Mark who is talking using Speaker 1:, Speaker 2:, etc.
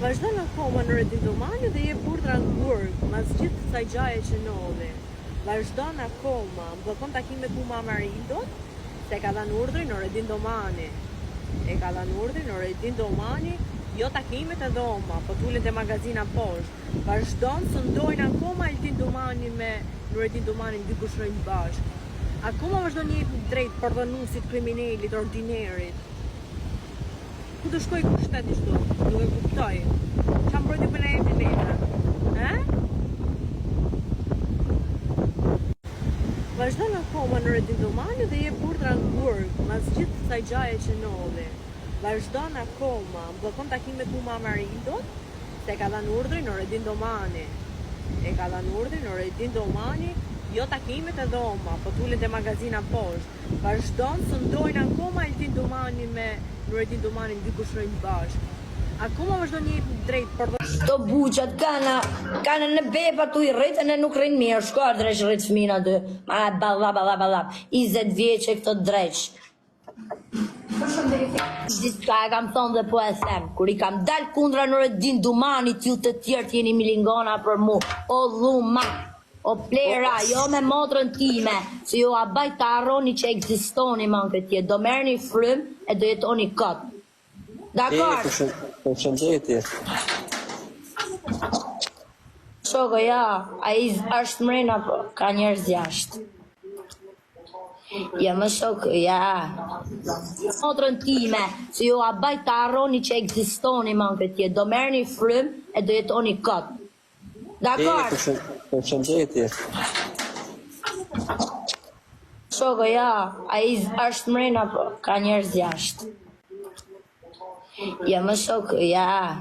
Speaker 1: Vazhdo në koma në Redindomani dhe je burdra në burg, mas gjithë kësaj gjaje që nodhi. Vazhdo në koma, më bëkon takime ku ma Marindot, se ka dhanë urdhri në Redindomani. E ka dhanë urdhri në Redindomani, jo takimet e dhoma, po tullet e magazina poshtë. Vazhdo në së ndojnë akoma Redindomani me në Redindomani në dy kushrojnë bashkë. Akoma vazhdo një drejt përdhënusit, kriminalit, ordinerit. Ku të shkoj kushtet i shtu? Nuk e kuptoj. Qa mbrojti për në e leta? Vazhdo në koma në Redindomani dhe je burdra në burg, mas gjithë kësaj gjaje që nodhi. Vazhdo në koma, më bëkon takime ku ma Marindot, se ka dhanë urdhri në Redindomani. E ka dhanë urdhri në Redindomani, jo takimet e dhoma, po tullet e magazina poshtë. Vazhdo në së ndojnë akoma Redindomani me në Redindomani në dy kushrojnë bashkë. Akoma vazhdo një drejt për dhe...
Speaker 2: Të buqat kanë në bepa tu i rritën e nuk rrinë mirë, shko dreq rritë fmina dy. Ma balap, 20 vjeqe këtë dreq. Ka e kam thonë dhe po e them, kur i kam dalë kundra në Redindomani, t'ju të tjertë jeni milingona për mu, o dhuma. O plera, jo me motrën time, se jo a baj të arroni që eksistoni man këtje, do merë një frym e do jetoni këtë. Dakar?
Speaker 3: Për shëndetje.
Speaker 2: Shoko, ja, a i është mrena, po, ka njerëz jashtë. Ja, më shoko, ja. Motrën time, se jo a baj të arroni që eksistoni man këtje, do merë një frym e do jetoni këtë. Dakar?
Speaker 3: Për shëndetje.
Speaker 2: Shoko, ja, a i është mrena, po, ka njerëz jashtë. Ja, më shoko, ja.